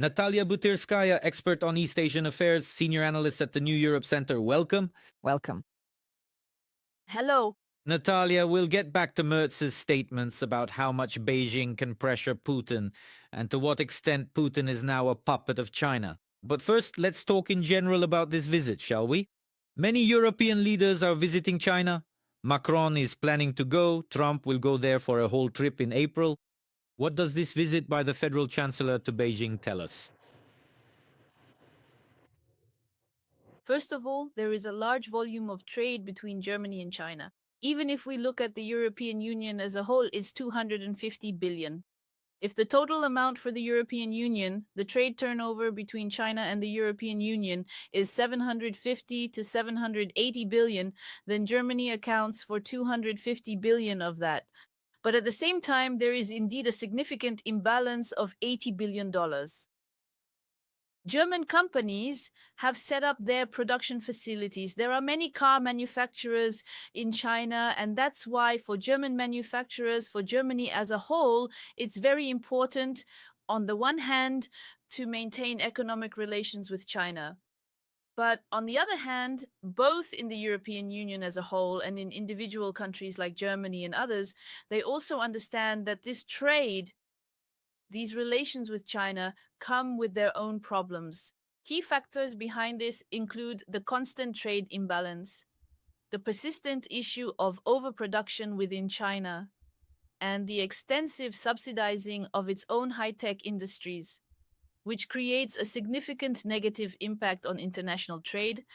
Natalia Butyrska, expert on East Asian affairs, senior analyst at the New Europe Center. Welcome. Welcome. Hello. Natalia, we'll get back to Mertz's statements about how much Beijing can pressure Putin and to what extent Putin is now a puppet of China. But first, let's talk in general about this visit, shall we? Many European leaders are visiting China. Macron is planning to go. Trump will go there for a whole trip in April. What does this visit by the Federal Chancellor to Beijing tell us? First of all, there is a large volume of trade between Germany and China. Even if we look at the European Union as a whole, it's 250 billion. If the total amount for the European Union, the trade turnover between China and the European Union, is 750 to 780 billion, then Germany accounts for 250 billion of that. But at the same time, there is indeed a significant imbalance of $80 billion. German companies have set up their production facilities. There are many car manufacturers in China, and that's why for German manufacturers, for Germany as a whole, it's very important, on the one hand, to maintain economic relations with China. But on the other hand, both in the European Union as a whole and in individual countries like Germany and others, they also understand that this trade, these relations with China, come with their own problems. Key factors behind this include the constant trade imbalance, the persistent issue of overproduction within China, and the extensive subsidizing of its own high-tech industries, which creates a significant negative impact on international trade,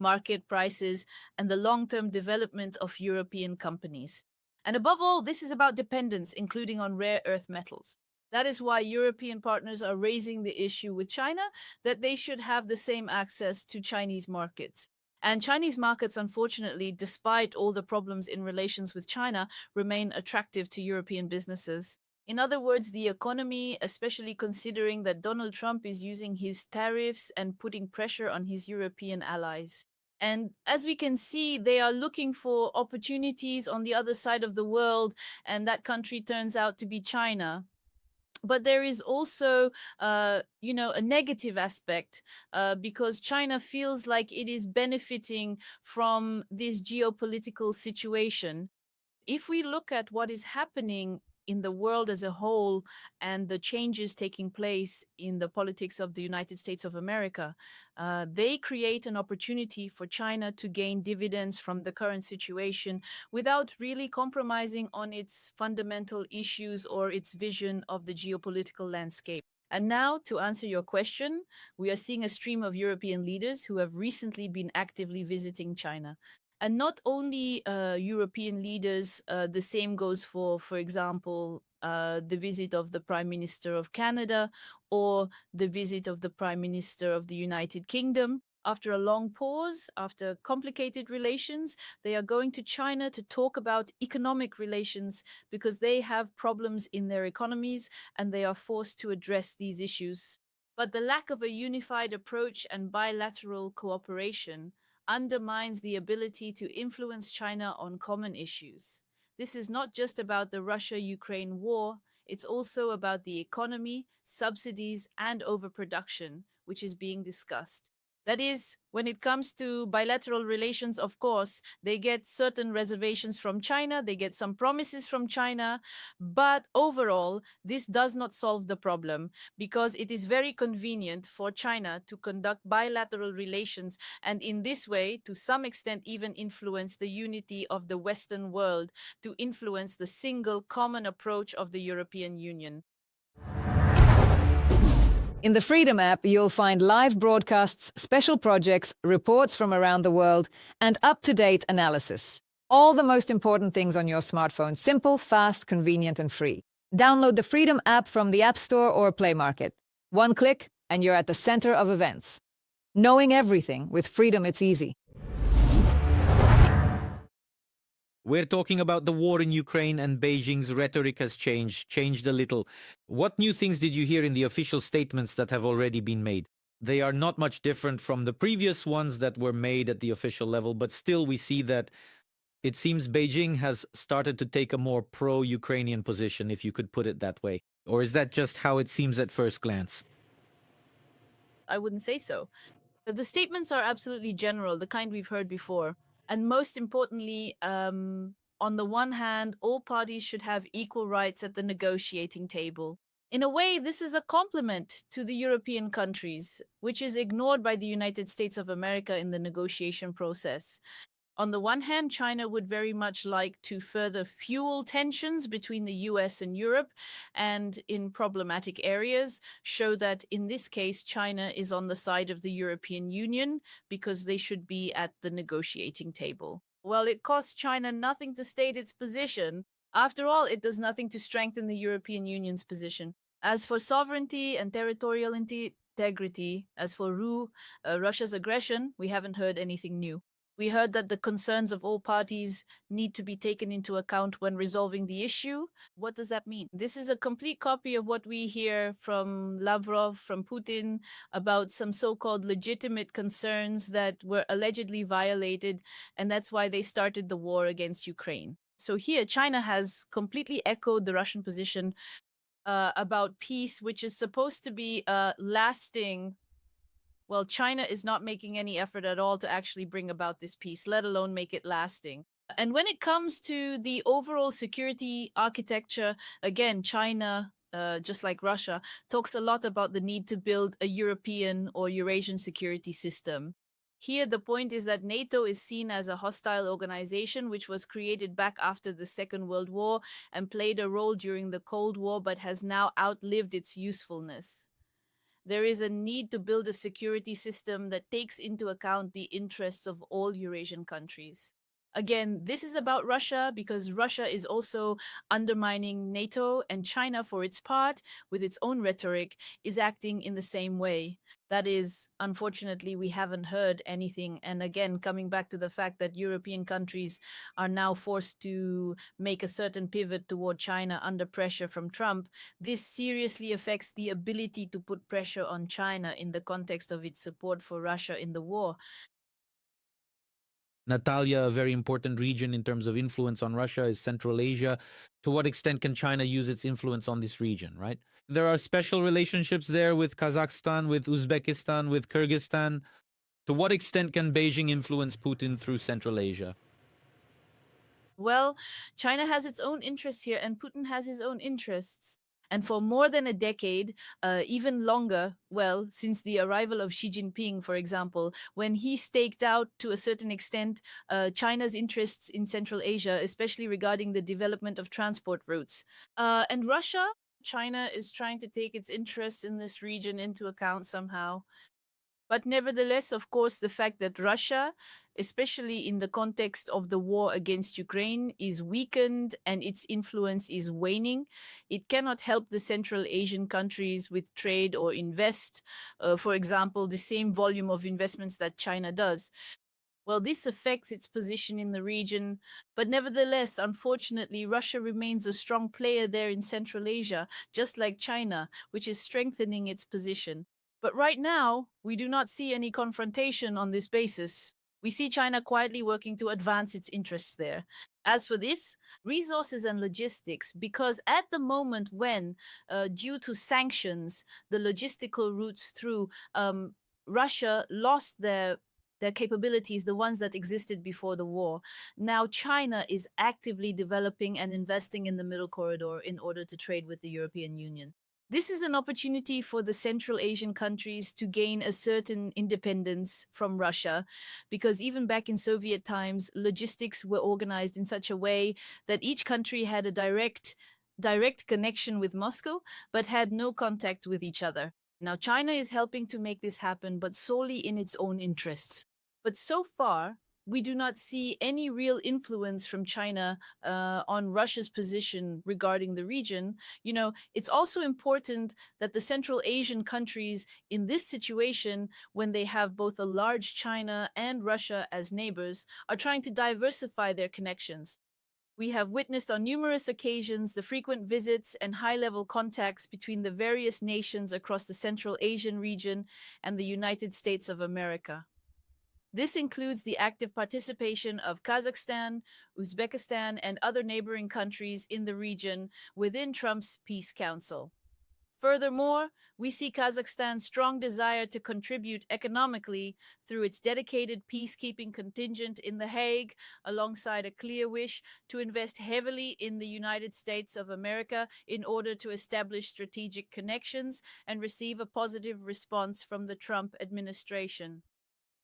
market prices, and the long-term development of European companies. And above all, this is about dependence, including on rare earth metals. That is why European partners are raising the issue with China that they should have the same access to Chinese markets. And Chinese markets, unfortunately, despite all the problems in relations with China, remain attractive to European businesses. In other words, the economy, especially considering that Donald Trump is using his tariffs and putting pressure on his European allies. And as we can see, they are looking for opportunities on the other side of the world, and that country turns out to be China. But there is also, a negative aspect because China feels like it is benefiting from this geopolitical situation. If we look at what is happening in the world as a whole and the changes taking place in the politics of the United States of America, they create an opportunity for China to gain dividends from the current situation without really compromising on its fundamental issues or its vision of the geopolitical landscape. And now, to answer your question, we are seeing a stream of European leaders who have recently been actively visiting China. And not only European leaders, the same goes for example, the visit of the Prime Minister of Canada or the visit of the Prime Minister of the United Kingdom. After a long pause, after complicated relations, they are going to China to talk about economic relations because they have problems in their economies and they are forced to address these issues. But the lack of a unified approach and bilateral cooperation undermines the ability to influence China on common issues. This is not just about the Russia-Ukraine war, it's also about the economy, subsidies, and overproduction, which is being discussed. That is, when it comes to bilateral relations, of course, they get certain reservations from China, they get some promises from China, but overall, this does not solve the problem because it is very convenient for China to conduct bilateral relations and in this way, to some extent, even influence the unity of the Western world, to influence the single common approach of the European Union. In the Freedom app, you'll find live broadcasts, special projects, reports from around the world, and up-to-date analysis. All the most important things on your smartphone, simple, fast, convenient, and free. Download the Freedom app from the App Store or Play Market. One click, and you're at the center of events. Knowing everything, with Freedom, it's easy. We're talking about the war in Ukraine, and Beijing's rhetoric has changed a little. What new things did you hear in the official statements that have already been made? They are not much different from the previous ones that were made at the official level, but still we see that it seems Beijing has started to take a more pro-Ukrainian position, if you could put it that way. Or is that just how it seems at first glance? I wouldn't say so. The statements are absolutely general, the kind we've heard before. And most importantly, on the one hand, all parties should have equal rights at the negotiating table. In a way, this is a compliment to the European countries, which is ignored by the United States of America in the negotiation process. On the one hand, China would very much like to further fuel tensions between the US and Europe and in problematic areas, show that in this case, China is on the side of the European Union because they should be at the negotiating table. Well, it costs China nothing to state its position. After all, it does nothing to strengthen the European Union's position. As for sovereignty and territorial integrity, as for Russia's aggression, we haven't heard anything new. We heard that the concerns of all parties need to be taken into account when resolving the issue. What does that mean? This is a complete copy of what we hear from Lavrov, from Putin, about some so-called legitimate concerns that were allegedly violated, and that's why they started the war against Ukraine. So here, China has completely echoed the Russian position about peace, which is supposed to be lasting. Well, China is not making any effort at all to actually bring about this peace, let alone make it lasting. And when it comes to the overall security architecture, again, China, just like Russia, talks a lot about the need to build a European or Eurasian security system. Here, the point is that NATO is seen as a hostile organization which was created back after the Second World War and played a role during the Cold War, but has now outlived its usefulness. There is a need to build a security system that takes into account the interests of all Eurasian countries. Again, this is about Russia because Russia is also undermining NATO, and China, for its part, with its own rhetoric, is acting in the same way. That is, unfortunately, we haven't heard anything. And again, coming back to the fact that European countries are now forced to make a certain pivot toward China under pressure from Trump, this seriously affects the ability to put pressure on China in the context of its support for Russia in the war. Natalia, a very important region in terms of influence on Russia, is Central Asia. To what extent can China use its influence on this region, right? There are special relationships there with Kazakhstan, with Uzbekistan, with Kyrgyzstan. To what extent can Beijing influence Putin through Central Asia? Well, China has its own interests here, and Putin has his own interests. And for more than a decade, even longer, well, since the arrival of Xi Jinping, for example, when he staked out to a certain extent China's interests in Central Asia, especially regarding the development of transport routes. And Russia, China is trying to take its interests in this region into account somehow. But nevertheless, of course, the fact that Russia, especially in the context of the war against Ukraine, is weakened and its influence is waning, it cannot help the Central Asian countries with trade or invest, for example, the same volume of investments that China does. Well, this affects its position in the region, but nevertheless, unfortunately, Russia remains a strong player there in Central Asia, just like China, which is strengthening its position. But right now, we do not see any confrontation on this basis. We see China quietly working to advance its interests there. As for this, resources and logistics, because at the moment when, due to sanctions, the logistical routes through Russia lost their capabilities, the ones that existed before the war. Now China is actively developing and investing in the Middle Corridor in order to trade with the European Union. This is an opportunity for the Central Asian countries to gain a certain independence from Russia, because even back in Soviet times, logistics were organized in such a way that each country had a direct connection with Moscow, but had no contact with each other. Now, China is helping to make this happen, but solely in its own interests. But so far, we do not see any real influence from China on Russia's position regarding the region. You know, it's also important that the Central Asian countries in this situation, when they have both a large China and Russia as neighbors, are trying to diversify their connections. We have witnessed on numerous occasions the frequent visits and high-level contacts between the various nations across the Central Asian region and the United States of America. This includes the active participation of Kazakhstan, Uzbekistan, and other neighboring countries in the region within Trump's Peace Council. Furthermore, we see Kazakhstan's strong desire to contribute economically through its dedicated peacekeeping contingent in The Hague, alongside a clear wish to invest heavily in the United States of America in order to establish strategic connections and receive a positive response from the Trump administration.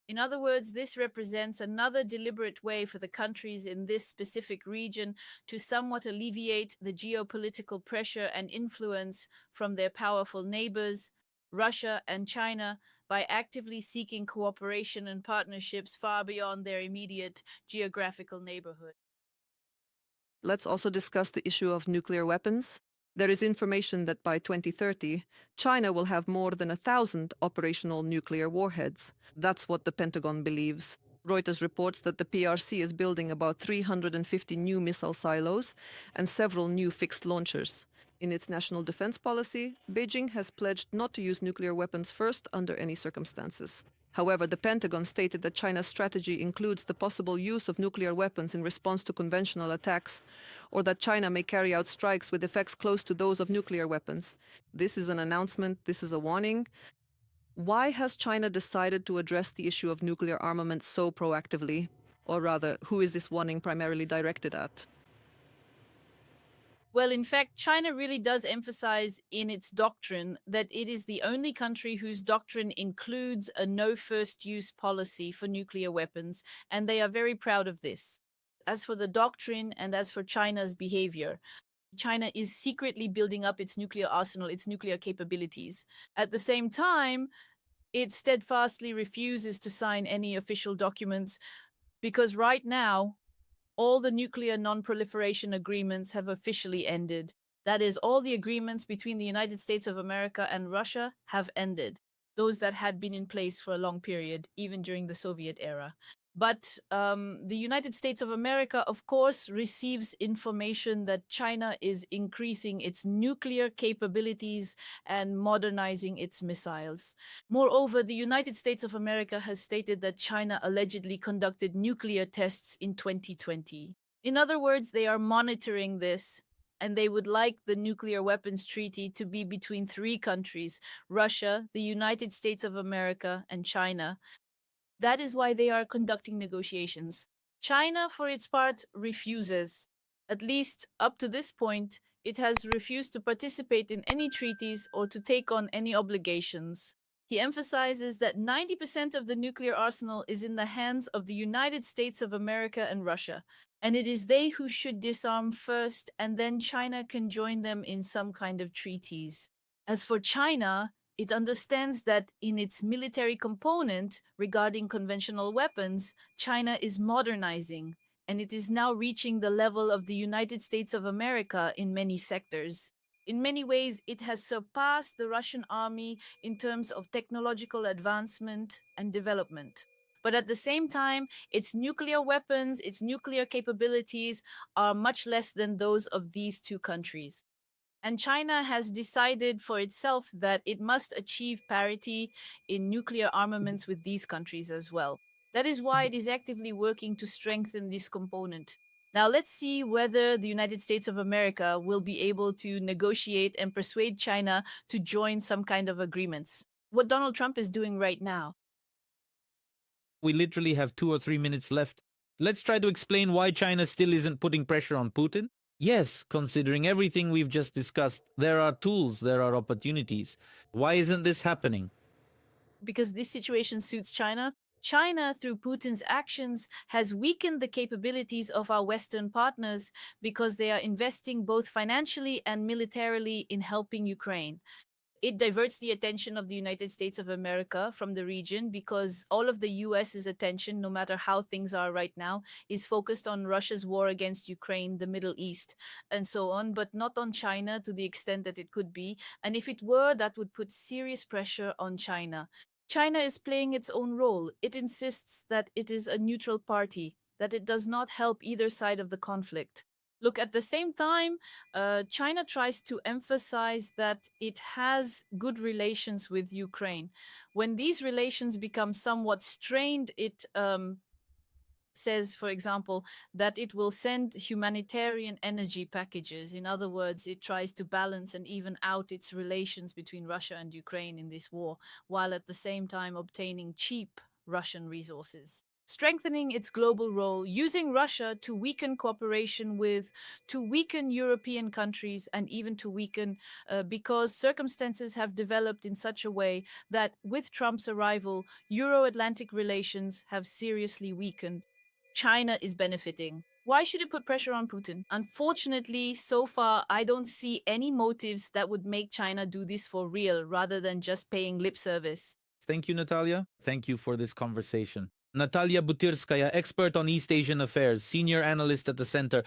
In other words, this represents another deliberate way for the countries in this specific region to somewhat alleviate the geopolitical pressure and influence from their powerful neighbors, Russia and China, by actively seeking cooperation and partnerships far beyond their immediate geographical neighborhood. Let's also discuss the issue of nuclear weapons. There is information that by 2030, China will have more than 1,000 operational nuclear warheads. That's what the Pentagon believes. Reuters reports that the PRC is building about 350 new missile silos and several new fixed launchers. In its national defense policy, Beijing has pledged not to use nuclear weapons first under any circumstances. However, the Pentagon stated that China's strategy includes the possible use of nuclear weapons in response to conventional attacks, or that China may carry out strikes with effects close to those of nuclear weapons. This is an announcement, this is a warning. Why has China decided to address the issue of nuclear armament so proactively? Or rather, who is this warning primarily directed at? Well, in fact, China really does emphasize in its doctrine that it is the only country whose doctrine includes a no first use policy for nuclear weapons, and they are very proud of this. As for the doctrine and as for China's behavior, China is secretly building up its nuclear arsenal, its nuclear capabilities. At the same time, it steadfastly refuses to sign any official documents because right now, all the nuclear non-proliferation agreements have officially ended. That is, all the agreements between the United States of America and Russia have ended. Those that had been in place for a long period, even during the Soviet era. But the United States of America, of course, receives information that China is increasing its nuclear capabilities and modernizing its missiles. Moreover, the United States of America has stated that China allegedly conducted nuclear tests in 2020. In other words, they are monitoring this, and they would like the nuclear weapons treaty to be between three countries: Russia, the United States of America, and China. That is why they are conducting negotiations. China, for its part, refuses. At least up to this point, it has refused to participate in any treaties or to take on any obligations. He emphasizes that 90% of the nuclear arsenal is in the hands of the United States of America and Russia, and it is they who should disarm first, and then China can join them in some kind of treaties. As for China, it understands that in its military component regarding conventional weapons, China is modernizing, and it is now reaching the level of the United States of America in many sectors. In many ways, it has surpassed the Russian army in terms of technological advancement and development. But at the same time, its nuclear weapons, its nuclear capabilities are much less than those of these two countries. And China has decided for itself that it must achieve parity in nuclear armaments with these countries as well. That is why it is actively working to strengthen this component. Now, let's see whether the United States of America will be able to negotiate and persuade China to join some kind of agreements. What Donald Trump is doing right now. We literally have 2 or 3 minutes left. Let's try to explain why China still isn't putting pressure on Putin. Yes, considering everything we've just discussed, there are tools, there are opportunities. Why isn't this happening? Because this situation suits China. China, through Putin's actions, has weakened the capabilities of our Western partners because they are investing both financially and militarily in helping Ukraine. It diverts the attention of the United States of America from the region because all of the US's attention, no matter how things are right now, is focused on Russia's war against Ukraine, the Middle East, and so on, but not on China to the extent that it could be. And if it were, that would put serious pressure on China. China is playing its own role. It insists that it is a neutral party, that it does not help either side of the conflict. Look, at the same time, China tries to emphasize that it has good relations with Ukraine. When these relations become somewhat strained, it says, for example, that it will send humanitarian energy packages. In other words, it tries to balance and even out its relations between Russia and Ukraine in this war, while at the same time obtaining cheap Russian resources. Strengthening its global role, using Russia to weaken cooperation with, to weaken European countries, and even to weaken because circumstances have developed in such a way that with Trump's arrival, Euro Atlantic relations have seriously weakened. China is benefiting. Why should it put pressure on Putin? Unfortunately, so far, I don't see any motives that would make China do this for real rather than just paying lip service. Thank you, Natalia. Thank you for this conversation. Natalia Butyrska, expert on East Asian affairs, senior analyst at the Center.